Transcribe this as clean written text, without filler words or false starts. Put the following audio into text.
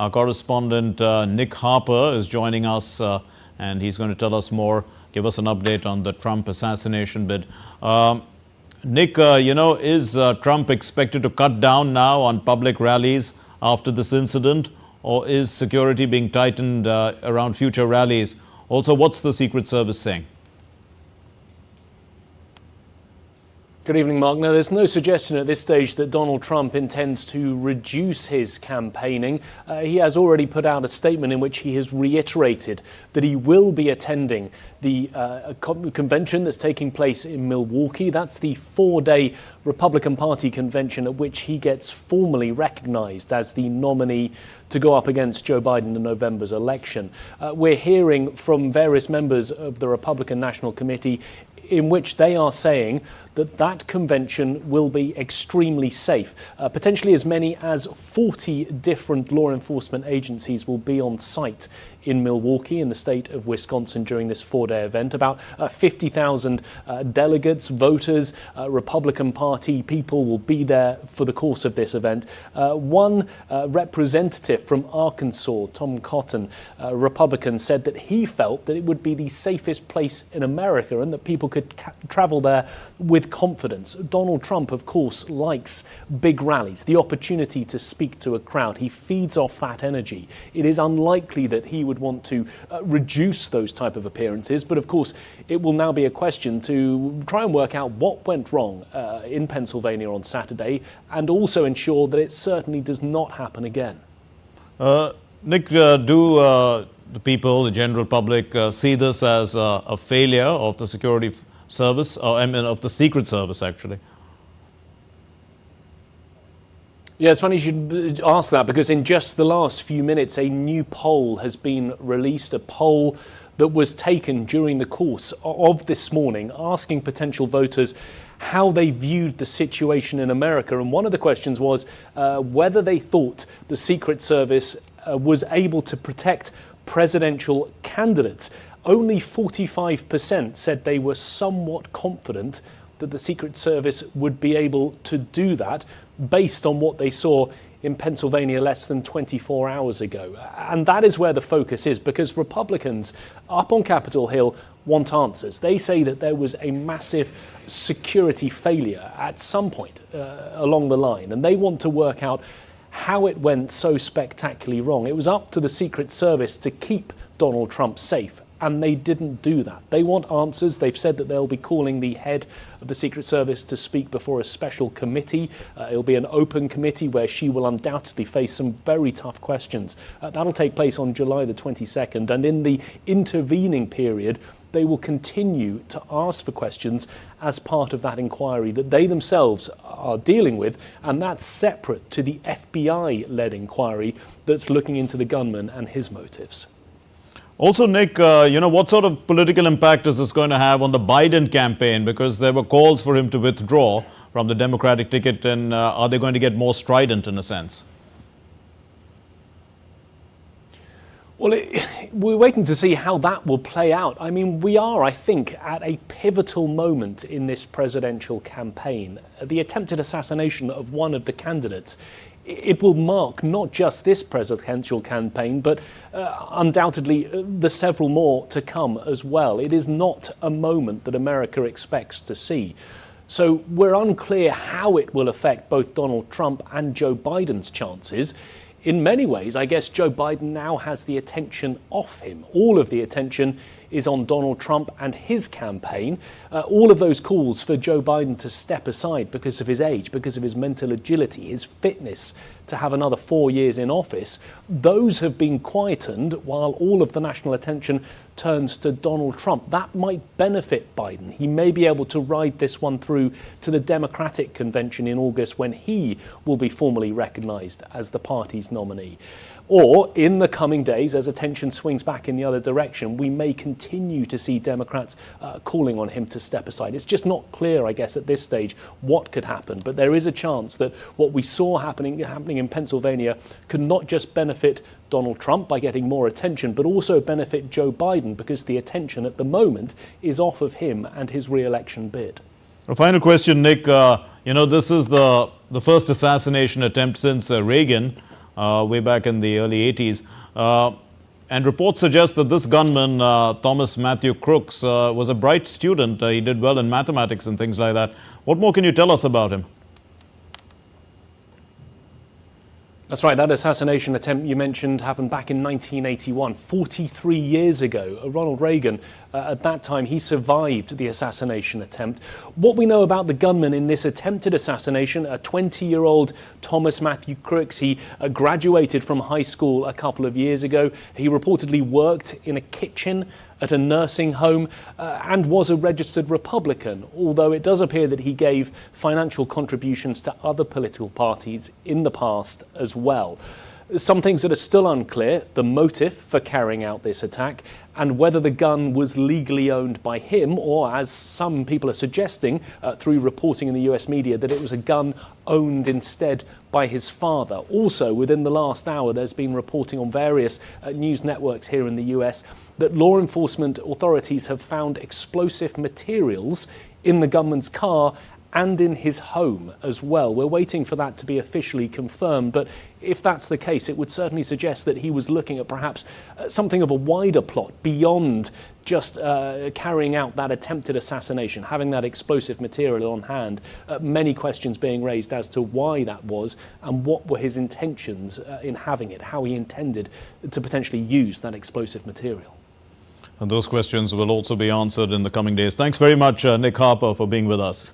Our correspondent Nick Harper is joining us and he's going to tell us more, give us an update on the Trump assassination bid. Nick, is Trump expected to cut down now on public rallies after this incident, or is security being tightened around future rallies? Also, what's the Secret Service saying? Good evening, Mark. Now, there's no suggestion at this stage that Donald Trump intends to reduce his campaigning. He has already put out a statement in which he has reiterated that he will be attending the convention that's taking place in Milwaukee. That's the 4-day Republican Party convention at which he gets formally recognized as the nominee to go up against Joe Biden in November's election. We're hearing from various members of the Republican National Committee in which they are saying that that convention will be extremely safe. Potentially as many as 40 different law enforcement agencies will be on site in Milwaukee in the state of Wisconsin during this 4-day event. About 50,000 delegates, voters, Republican Party people will be there for the course of this event. One representative from Arkansas, Tom Cotton, Republican, said that he felt that it would be the safest place in America and that people could travel there with confidence. Donald Trump, of course, likes big rallies, the opportunity to speak to a crowd. He feeds off that energy. It is unlikely that he would want to reduce those type of appearances, but of course it will now be a question to try and work out what went wrong in Pennsylvania on Saturday and also ensure that it certainly does not happen again. Nick, do the people, the general public, see this as a failure of the security service, of the Secret Service, actually? Yeah, it's funny you should ask that, because in just the last few minutes, a new poll has been released, a poll that was taken during the course of this morning, asking potential voters how they viewed the situation in America. And one of the questions was whether they thought the Secret Service was able to protect presidential candidates. Only 45% said they were somewhat confident that the Secret Service would be able to do that based on what they saw in Pennsylvania less than 24 hours ago. And that is where the focus is, because Republicans up on Capitol Hill want answers. They say that there was a massive security failure at some point along the line, and they want to work out how it went so spectacularly wrong. It was up to the Secret Service to keep Donald Trump safe, and they didn't do that. They want answers. They've said that they'll be calling the head of the Secret Service to speak before a special committee. It'll be an open committee where she will undoubtedly face some very tough questions. That'll take place on July the 22nd, and in the intervening period, they will continue to ask for questions as part of that inquiry that they themselves are dealing with, and that's separate to the FBI-led inquiry that's looking into the gunman and his motives. Also, Nick, what sort of political impact is this going to have on the Biden campaign? Because there were calls for him to withdraw from the Democratic ticket, and are they going to get more strident in a sense? Well, we're waiting to see how that will play out. I mean, we are, I think, at a pivotal moment in this presidential campaign. The attempted assassination of one of the candidates, it will mark not just this presidential campaign, but undoubtedly the several more to come as well. It is not a moment that America expects to see. So we're unclear how it will affect both Donald Trump and Joe Biden's chances. In many ways, I guess Joe Biden now has the attention off him. All of the attention is on Donald Trump and his campaign. All of those calls for Joe Biden to step aside because of his age, because of his mental agility, his fitness to have another 4 years in office, those have been quietened while all of the national attention turns to Donald Trump. That might benefit Biden. He may be able to ride this one through to the Democratic convention in August, when he will be formally recognized as the party's nominee. Or in the coming days, as attention swings back in the other direction, we may continue to see Democrats calling on him to step aside. It's just not clear, I guess, at this stage what could happen. But there is a chance that what we saw happening in Pennsylvania could not just benefit Donald Trump by getting more attention, but also benefit Joe Biden, because the attention at the moment is off of him and his re-election bid. A final question, Nick. This is the first assassination attempt since Reagan. way back in the early 80s. And reports suggest that this gunman, Thomas Matthew Crooks, was a bright student. He did well in mathematics and things like that. What more can you tell us about him? That's right, that assassination attempt you mentioned happened back in 1981, 43 years ago. Ronald Reagan, at that time, he survived the assassination attempt. What we know about the gunman in this attempted assassination, a 20-year-old Thomas Matthew Crooks, he graduated from high school a couple of years ago. He reportedly worked in a kitchen at a nursing home and was a registered Republican, although it does appear that he gave financial contributions to other political parties in the past as well. Some things that are still unclear: the motive for carrying out this attack and whether the gun was legally owned by him, or, as some people are suggesting through reporting in the US media, that it was a gun owned instead by his father. Also, within the last hour, there's been reporting on various news networks here in the US that law enforcement authorities have found explosive materials in the gunman's car and in his home as well. We're waiting for that to be officially confirmed, but if that's the case, it would certainly suggest that he was looking at perhaps something of a wider plot beyond just carrying out that attempted assassination, having that explosive material on hand. Many questions being raised as to why that was and what were his intentions in having it, how he intended to potentially use that explosive material. And those questions will also be answered in the coming days. Thanks very much, Nick Harper, for being with us.